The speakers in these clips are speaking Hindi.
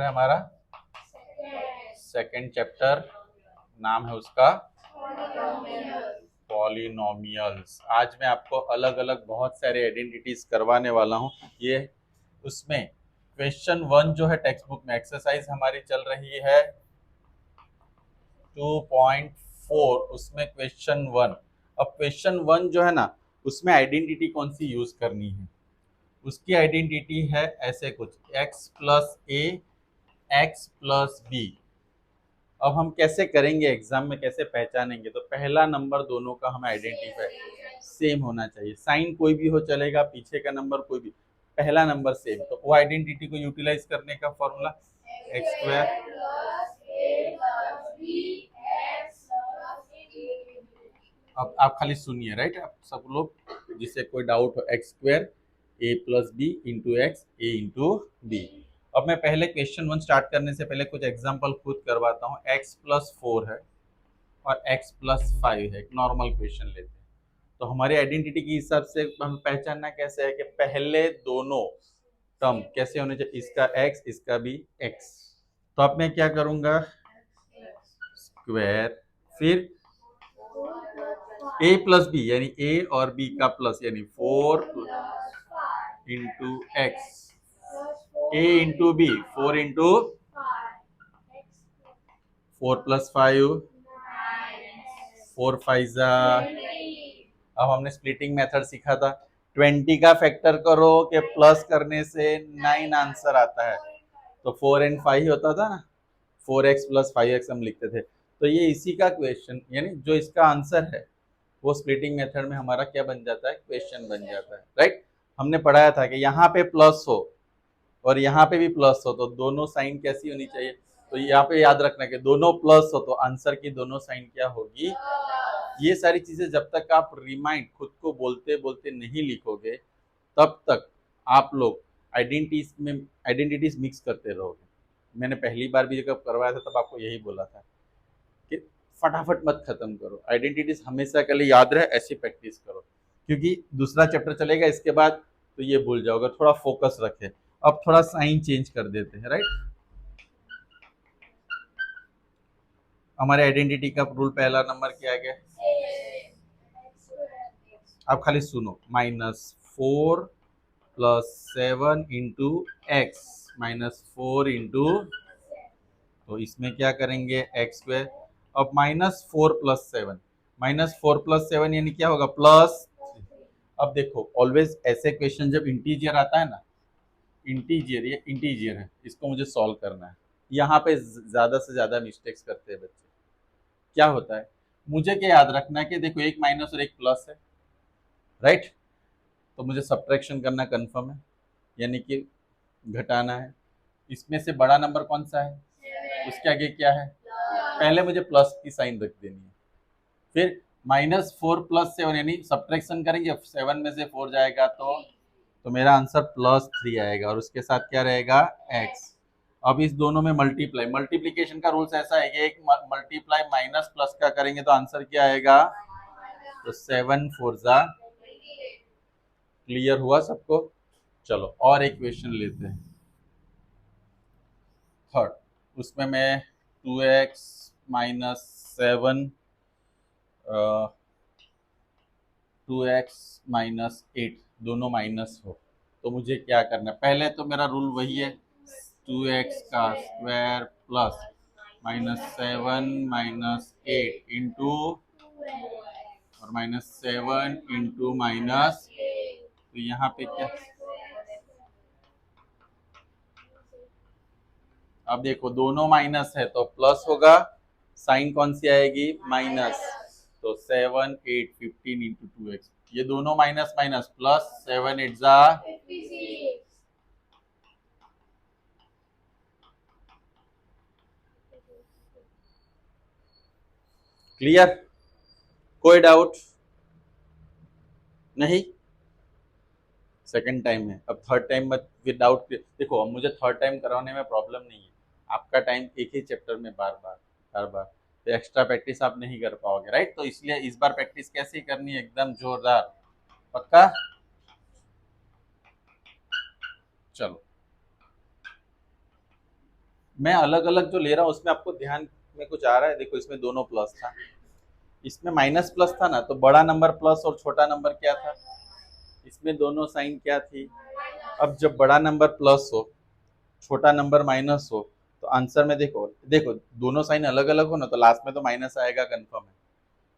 हमारा सेकंड चैप्टर, नाम है उसका पॉलिनोमियल्स। आज मैं आपको अलग अलग बहुत सारे आइडेंटिटीज करवाने वाला हूँ। ये उसमें क्वेश्चन 1 जो है टेक्स्ट बुक में, एक्सरसाइज हमारी चल रही है 2.4, उसमें क्वेश्चन 1। अब क्वेश्चन 1 जो है ना, उसमें आइडेंटिटी कौन सी यूज करनी है, उसकी आइडेंटिटी है ऐसे कुछ x प्लस ए एक्स प्लस बी। अब हम कैसे करेंगे, एग्जाम में कैसे पहचानेंगे? तो पहला नंबर दोनों का हमें आइडेंटिफाई सेम होना चाहिए। साइन कोई भी हो चलेगा, पीछे का नंबर कोई भी, पहला नंबर सेम। तो वो आइडेंटिटी को यूटिलाइज करने का फॉर्मूला एक्स स्क्वायर। अब आप खाली सुनिए, राइट? आप सब लोग जिससे कोई डाउट हो, एक्स स्क्वायर ए प्लस बी इंटू एक्स ए इंटू बी। अब मैं पहले क्वेश्चन 1 स्टार्ट करने से पहले कुछ एग्जांपल खुद करवाता हूँ। एक्स प्लस 4 है और x प्लस 5 है, एक नॉर्मल क्वेश्चन लेते हैं। तो हमारी आइडेंटिटी के हिसाब से हम पहचानना कैसे है कि पहले दोनों टर्म कैसे होने चाहिए, इसका x इसका भी x। तो अब मैं क्या करूंगा, स्क्वायर, फिर a प्लस बी यानी a और b का प्लस यानी 4 into X, a into B 4 into 4 plus 5 4 5 जा। अब हमने स्प्लिटिंग मेथड सीखा था, 20 का फैक्टर करो कि प्लस करने से 9 आंसर आता है। तो 4 एंड 5 होता था ना, 4x प्लस 5x हम लिखते थे। तो ये इसी का क्वेश्चन, यानी जो इसका आंसर है वो स्प्लिटिंग मेथड में हमारा क्या बन जाता है, क्वेश्चन बन जाता है, राइट? हमने पढ़ाया था कि यहाँ पे प्लस हो और यहाँ पे भी प्लस हो तो दोनों साइन कैसी होनी चाहिए। तो यहाँ पे याद रखना कि दोनों प्लस हो तो आंसर की दोनों साइन क्या होगी। ये सारी चीजें जब तक आप रिमाइंड खुद को बोलते बोलते नहीं लिखोगे, तब तक आप लोग आइडेंटिटीज मिक्स करते रहोगे। मैंने पहली बार भी जब करवाया था तब आपको यही बोला था कि फटाफट मत खत्म करो, आइडेंटिटीज हमेशा के लिए याद रहे, ऐसी प्रैक्टिस करो, क्योंकि दूसरा चैप्टर चलेगा इसके बाद तो ये भूल जाओगे। थोड़ा फोकस रखे। अब थोड़ा साइन चेंज कर देते हैं, राइट? हमारे आइडेंटिटी का रूल पहला नंबर क्या है? आप खाली सुनो, -4 प्लस 7 इंटू एक्स -4 इंटू, तो इसमें क्या करेंगे एक्स स्क्वायर। अब -4 प्लस 7, -4 प्लस 7 यानी क्या होगा, प्लस। अब देखो, ऑलवेज ऐसे क्वेश्चन जब इंटीजर आता है ना, इंटीजर, ये इंटीजर है, इसको मुझे सॉल्व करना है। यहाँ पे ज्यादा से ज्यादा मिस्टेक्स करते हैं बच्चे। क्या होता है, मुझे क्या याद रखना है कि देखो एक माइनस और एक प्लस है, राइट? तो मुझे सब्ट्रैक्शन करना कंफर्म है, यानी कि घटाना है। इसमें से बड़ा नंबर कौन सा है, उसके आगे क्या है, पहले मुझे प्लस की साइन रख देनी है। फिर -4 प्लस 7 यानी सब्ट्रैक्शन करेंगे, 7 में से 4 जाएगा तो मेरा आंसर +3 आएगा और उसके साथ क्या रहेगा, x। अब इस दोनों में मल्टीप्लीकेशन का रूल्स ऐसा है कि एक मल्टीप्लाई माइनस प्लस का करेंगे तो आंसर क्या आएगा, तो 7 4 जा। क्लियर हुआ सबको? चलो और एक क्वेश्चन लेते हैं, थर्ड। उसमें मैं 2x माइनस 7 2x माइनस 8 दोनों माइनस हो तो मुझे क्या करना है? पहले तो मेरा रूल वही है, 2x का स्क्वायर प्लस -7 -8 इंटू और -7 इंटू माइनस, तो यहाँ पे क्या, अब देखो दोनों माइनस है तो प्लस होगा, साइन कौन सी आएगी, माइनस। तो 7 8 15 इंटू 2x, ये दोनों माइनस माइनस प्लस, 7 8 जा। क्लियर? कोई डाउट नहीं? सेकंड टाइम है, अब थर्ड टाइम मत विदाउट। देखो अब मुझे थर्ड टाइम कराने में प्रॉब्लम नहीं है, आपका टाइम एक ही चैप्टर में बार बार तो एक्स्ट्रा प्रैक्टिस आप नहीं कर पाओगे, राइट? तो इसलिए इस बार प्रैक्टिस कैसे करनी है, एकदम जोरदार, पक्का? चलो मैं अलग अलग जो ले रहा हूँ उसमें आपको ध्यान में कुछ आ रहा है? देखो इसमें दोनों प्लस था, इसमें माइनस प्लस था ना, तो बड़ा नंबर प्लस और छोटा नंबर क्या था? इसमें दोनों साइन क्या थी? अब जब बड़ा नंबर प्लस हो, छोटा नंबर माइनस हो, तो आंसर में देखो देखो दोनों साइन अलग अलग हो ना, तो लास्ट में तो माइनस आएगा, कंफर्म है।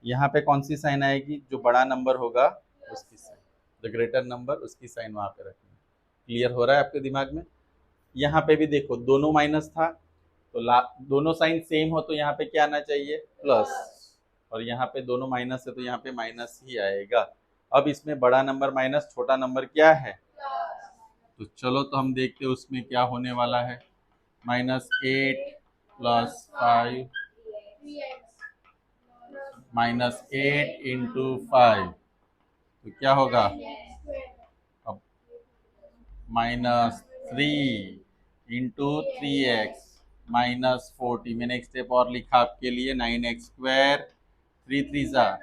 यहाँ पे कौन सी साइन आएगी? जो बड़ा नंबर होगा उसकी साइन, द ग्रेटर नंबर उसकी साइन वहां पे रखनी है। क्लियर हो रहा है आपके दिमाग में? यहाँ पे भी देखो दोनों माइनस था, तो दोनों साइन सेम हो तो यहाँ पे क्या आना चाहिए? प्लस। और यहाँ पे दोनों माइनस है तो यहाँ पे माइनस ही आएगा। अब इसमें बड़ा नंबर माइनस छोटा नंबर क्या है? तो चलो तो हम देखते हैं उसमें क्या होने वाला है। -8 + 5 -8 इंटू 5, तो क्या होगा? अब -3 इंटू 3x -40, मैंने एक स्टेप और लिखा आपके लिए, 9x², 3 3 जा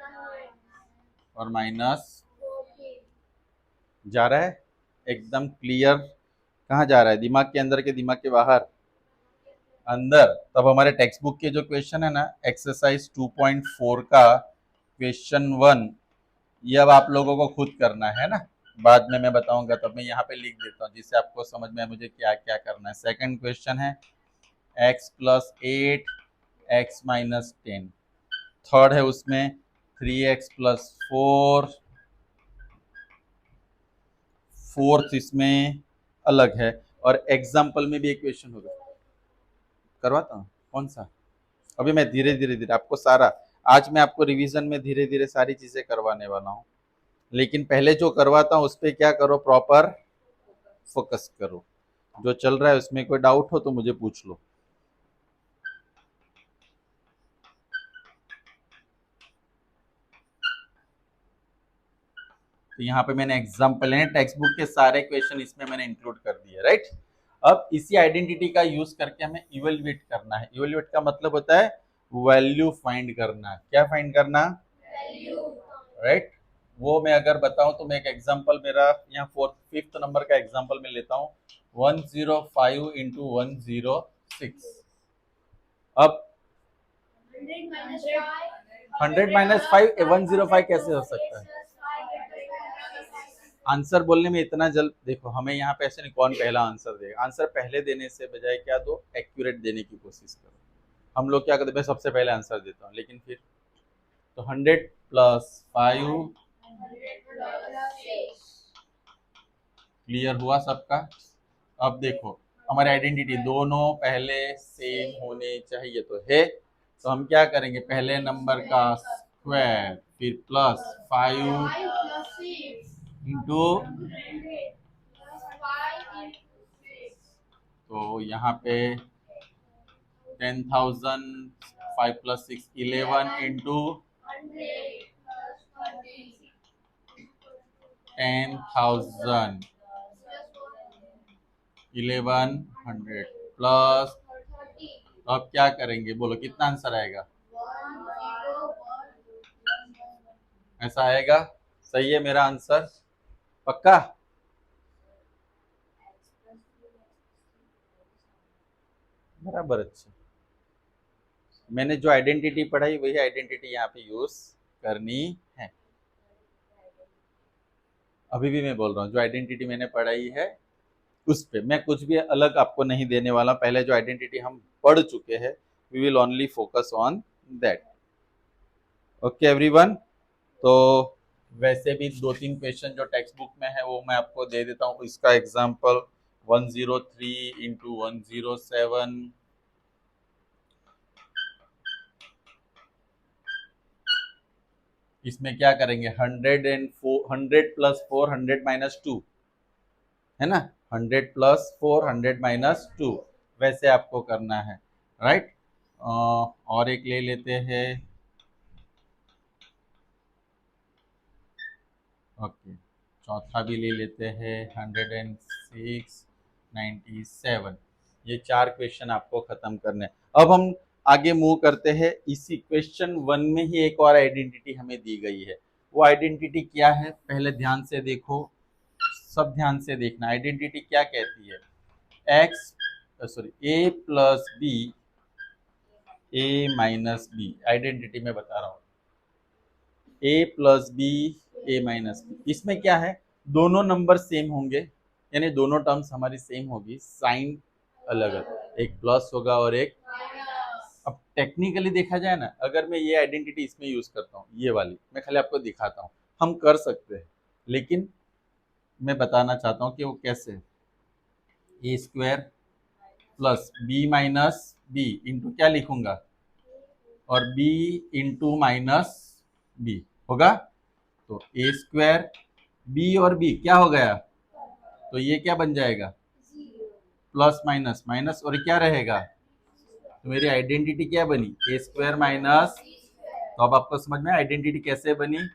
और माइनस जा रहा है एकदम क्लियर। कहाँ जा रहा है? दिमाग के अंदर के दिमाग के बाहर? अंदर। तब हमारे टेक्स्ट बुक के जो क्वेश्चन है ना, एक्सरसाइज 2.4 का क्वेश्चन 1, ये अब आप लोगों को खुद करना है ना, बाद में मैं बताऊंगा, तब मैं यहाँ पे लिख देता हूँ जिससे आपको समझ में आए मुझे क्या क्या करना है। सेकंड क्वेश्चन है x + 8 x - 10। थर्ड है उसमें 3x + 4। फोर्थ इसमें अलग है। और एग्जाम्पल में भी एक क्वेश्चन होगा, करवाता हूँ। कौन सा? अभी मैं धीरे धीरे धीरे आपको सारा, आज मैं आपको रिवीजन में धीरे धीरे सारी चीजें करवाने वाला हूँ, लेकिन पहले जो करवाता हूँ उस पर क्या करो, प्रॉपर फोकस करो। जो चल रहा है उसमें कोई डाउट हो तो मुझे पूछ लो। तो यहाँ पे मैंने एग्जाम्पल है, टेक्स्ट बुक के सारे क्वेश्चन इसमें मैंने इंक्लूड कर दिए, राइट। अब इसी आइडेंटिटी का यूज करके हमें इवेल्युएट करना है। इवेल्युएट का मतलब होता है वैल्यू फाइंड करना। क्या फाइंड करना? राइट। वो मैं अगर बताऊं तो मैं एक एग्जांपल, मेरा यहाँ फोर्थ फिफ्थ नंबर का एग्जांपल मैं लेता हूँ, 105 इंटू 106। अब 100 - 5 105 कैसे हो सकता है? आंसर बोलने में इतना जल्द, देखो हमें यहाँ पे ऐसे नहीं कौन पहला आंसर देगा। आंसर पहले देने से बजाय क्या दो, एक्यूरेट देने की कोशिश करो। हम लोग क्या करते हैं, मैं सबसे पहले आंसर देता हूँ, लेकिन फिर तो 100 + 5। क्लियर हुआ सबका? अब देखो हमारी आइडेंटिटी दोनों पहले सेम होने चाहिए, तो है, तो हम क्या करेंगे, पहले नंबर का स्क्वायर फिर +5 इंटू, तो यहाँ पे 10,000, 5 + 6 11 इंटू 10,000 1100 प्लस, तो अब क्या करेंगे बोलो, कितना आंसर आएगा? ऐसा आएगा? सही है मेरा आंसर? पक्का? बराबर। अच्छा, मैंने जो आइडेंटिटी पढ़ाई वही आइडेंटिटी यहाँ पे यूज करनी है। अभी भी मैं बोल रहा हूँ, जो आइडेंटिटी मैंने पढ़ाई है उस पे मैं कुछ भी अलग आपको नहीं देने वाला। पहले जो आइडेंटिटी हम पढ़ चुके हैं, we will only focus on that. Okay everyone. तो वैसे भी दो तीन क्वेश्चन जो टेक्स्ट बुक में है वो मैं आपको दे देता हूँ। इसका एग्जांपल 103 इंटू 107, इसमें क्या करेंगे, 100 + 4 100 - 2 है ना, 100 + 4 100 - 2 वैसे आपको करना है, राइट। और एक ले लेते हैं, ओके, चौथा भी ले लेते हैं, 106 97। ये चार क्वेश्चन आपको खत्म करने हैं। अब हम आगे मूव करते हैं। इसी क्वेश्चन 1 में ही एक और आइडेंटिटी हमें दी गई है। वो आइडेंटिटी क्या है, पहले ध्यान से देखो, सब ध्यान से देखना। आइडेंटिटी क्या कहती है, x सॉरी ए प्लस बी, ए माइनस बी, आइडेंटिटी में बता रहा हूँ, ए प्लस बी, ए माइनस बी, इसमें क्या है, दोनों नंबर सेम होंगे, यानी दोनों टर्म्स हमारी सेम होगी, साइन अलग अलग, एक प्लस होगा और एक। अब टेक्निकली देखा जाए ना, अगर मैं ये आइडेंटिटी इसमें यूज करता हूँ, ये वाली, मैं खाली आपको दिखाता हूँ, हम कर सकते हैं, लेकिन मैं बताना चाहता हूँ कि वो कैसे। A square plus B minus B into क्या लिखूंगा, और बी इंटू माइनस बी होगा, तो ए स्क्वायर बी और बी क्या हो गया, तो ये क्या बन जाएगा, प्लस माइनस माइनस, और क्या रहेगा, तो मेरी आइडेंटिटी क्या बनी, ए स्क्वायर माइनस। तो अब आपको समझ में आइडेंटिटी कैसे बनी,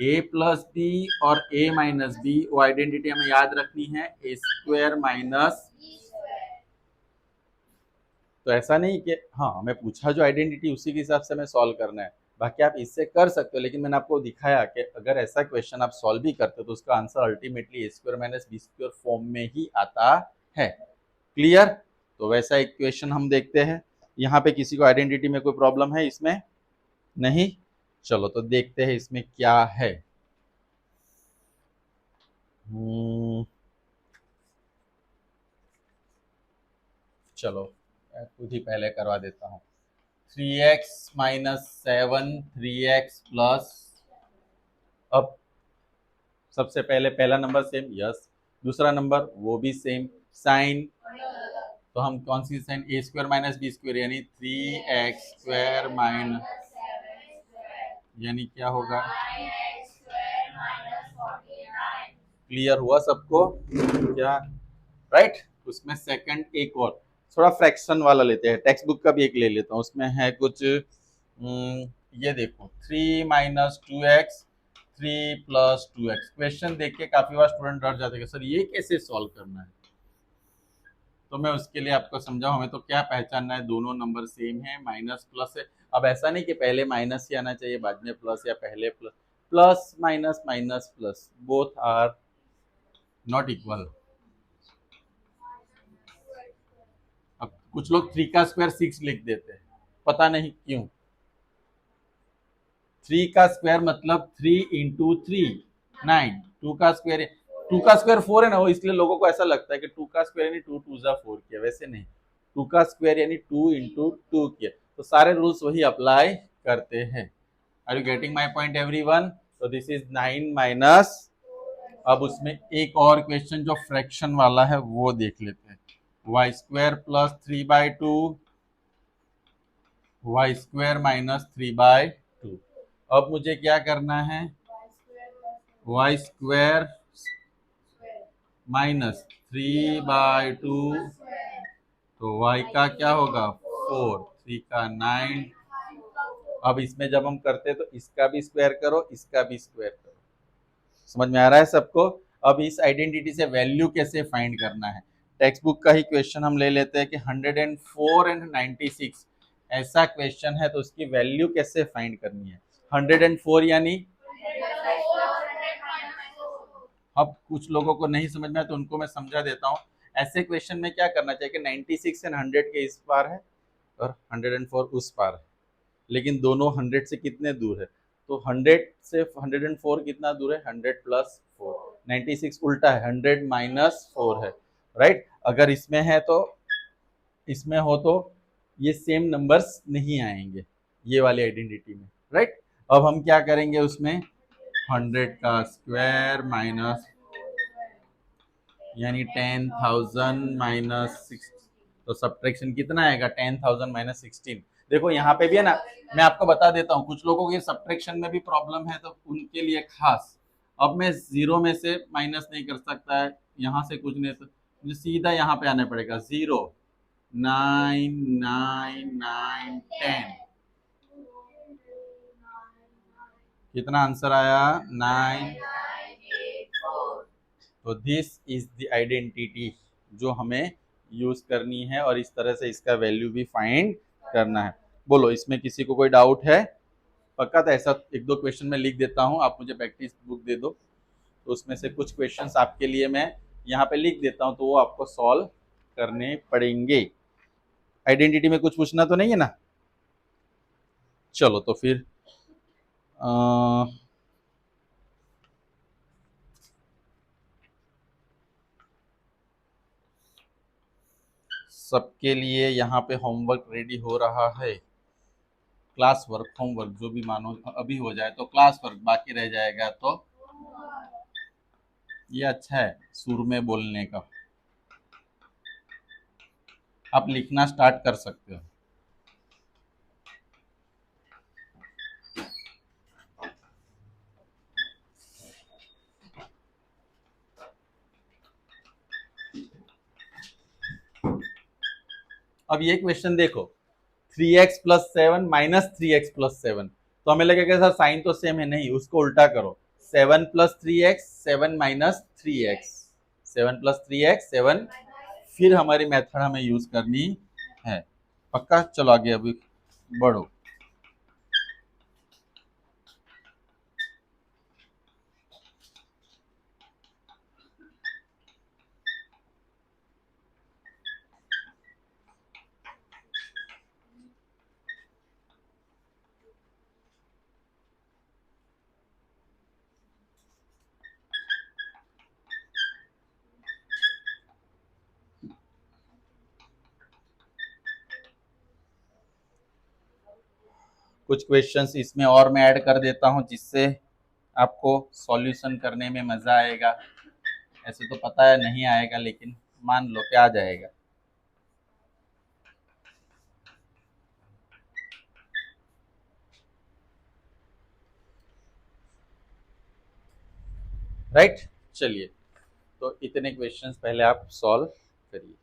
ए प्लस बी और ए माइनस बी, वो आइडेंटिटी हमें याद रखनी है, ए स्क्वायर माइनस। तो ऐसा नहीं कि हाँ हमें पूछा जो आइडेंटिटी उसी के हिसाब से हमें सॉल्व करना है, बाकी आप इससे कर सकते हो, लेकिन मैंने आपको दिखाया कि अगर ऐसा क्वेश्चन आप सॉल्व भी करते हो तो उसका answer ultimately A square minus B square form में ही आता है। क्लियर। तो वैसा एक क्वेश्चन हम देखते हैं, यहाँ पे किसी को आइडेंटिटी में कोई प्रॉब्लम है इसमें, नहीं, चलो तो देखते हैं इसमें क्या है। चलो मैं खुद ही पहले करवा देता हूँ, 3x माइनस 7 3x प्लस, अब सबसे पहले पहला नंबर सेम, यस, दूसरा नंबर वो भी सेम, साइन, तो हम कौन सी साइन, ए स्क्वायर माइनस बी स्क्वायर, यानी 3x स्क्वायर माइनस, यानी क्या होगा, क्लियर हुआ सबको क्या, राइट। उसमें सेकंड एक और थोड़ा फ्रैक्शन वाला लेते हैं, टेक्स्ट बुक का भी एक ले लेता हूँ, उसमें है कुछ ये देखो, 3 minus 2x 3 plus 2x, question देख के काफी बार स्टूडेंट डर जाते हैं सर ये कैसे सॉल्व करना है, तो मैं उसके लिए आपको समझाऊं, हमें तो क्या पहचानना है, दोनों नंबर सेम है, माइनस प्लस है। अब ऐसा नहीं कि पहले माइनस ही आना चाहिए बाद में प्लस, या पहले plus, plus minus minus plus both are not equal. अब कुछ लोग 3 का स्क्वायर 6 लिख देते हैं, पता नहीं क्यों, 3 का स्क्वायर मतलब 3 इंटू 3 9, 2 का स्क्वायर, 2 का स्क्वायर 4 है ना, वो इसलिए लोगों को ऐसा लगता है कि 2 का स्क्वायर यानी 2 2 जा 4 किया, वैसे नहीं, 2 का स्क्वायर यानी 2 इंटू 2 किया, तो सारे रूल्स वही अप्लाई करते हैं। Are you getting my point everyone. तो दिस इज 9 माइनस, अब उसमें एक और क्वेश्चन जो फ्रैक्शन वाला है वो देख लेते हैं, Y square plus 3/2 Y square minus 3/2। अब मुझे क्या करना है, वाई स्क्वायर माइनस 3/2, तो y का क्या होगा 4, 3 का 9। अब इसमें जब हम करते हैं तो इसका भी स्क्वायर करो, इसका भी स्क्वायर करो, समझ में आ रहा है सबको। अब इस आइडेंटिटी से वैल्यू कैसे फाइंड करना है, टेक्स्ट बुक का ही क्वेश्चन हम ले लेते हैं कि 104 एंड 96 ऐसा क्वेश्चन है, तो उसकी वैल्यू कैसे फाइंड करनी है। 104 यानी, अब कुछ लोगों को नहीं समझ में आया तो उनको मैं समझा देता हूँ, ऐसे क्वेश्चन में क्या करना चाहिए कि 96 एंड 100 के इस पार है और 104 उस पार है, लेकिन दोनों 100 से कितने दूर है, तो 100 से 104 कितना दूर है, 100 प्लस 4, 96 उल्टा है, 100 माइनस 4 है, राइट। अगर इसमें है तो, इसमें हो तो ये सेम नंबर्स नहीं आएंगे ये वाली आइडेंटिटी में, राइट। अब हम क्या करेंगे उसमें, 100 का स्क्वायर माइनस, यानी 10,000 माइनस 6, तो सब्ट्रैक्शन कितना आएगा, 10,000 माइनस 16। देखो यहाँ पे भी है ना, मैं आपको बता देता हूँ, कुछ लोगों के सब्ट्रैक्शन में भी प्रॉब्लम है तो उनके लिए खास, अब मैं जीरो में से माइनस नहीं कर सकता है, यहाँ से कुछ नहीं, तो मुझे सीधा यहाँ पे आना पड़ेगा, 0 9 9 9 10, कितना आंसर आया 9। तो दिस इज द आइडेंटिटी जो हमें यूज करनी है, और इस तरह से इसका वैल्यू भी फाइंड करना है। बोलो इसमें किसी को कोई डाउट है, पक्का था ऐसा, एक दो क्वेश्चन मैं लिख देता हूँ, आप मुझे प्रैक्टिस बुक दे दो, तो उसमें से कुछ क्वेश्चंस आपके लिए मैं यहाँ पे लिख देता हूँ, तो वो आपको सॉल्व करने पड़ेंगे। आइडेंटिटी में कुछ पूछना तो नहीं है ना? चलो तो फिर सबके लिए यहाँ पे होमवर्क रेडी हो रहा है। क्लास वर्क, होमवर्क जो भी मानो अभी हो जाए तो क्लास वर्क, बाकी रह जाएगा तो ये अच्छा है शुरू में बोलने का। आप लिखना स्टार्ट कर सकते हो। अब ये क्वेश्चन देखो, 3x plus 7 minus 3x plus 7, तो हमें लगेगा सर साइन तो सेम है, नहीं, उसको उल्टा करो, 7 plus 3x 7 minus 3x, 7 plus 3x 7, फिर हमारी मेथड हमें यूज करनी है। पक्का? चलो आगे अभी बढ़ो। कुछ क्वेश्चंस इसमें और मैं ऐड कर देता हूं जिससे आपको सॉल्यूशन करने में मजा आएगा। ऐसे तो पता है नहीं आएगा, लेकिन मान लो कि आ जाएगा। राइट? चलिए, तो इतने क्वेश्चंस पहले आप सॉल्व करिए।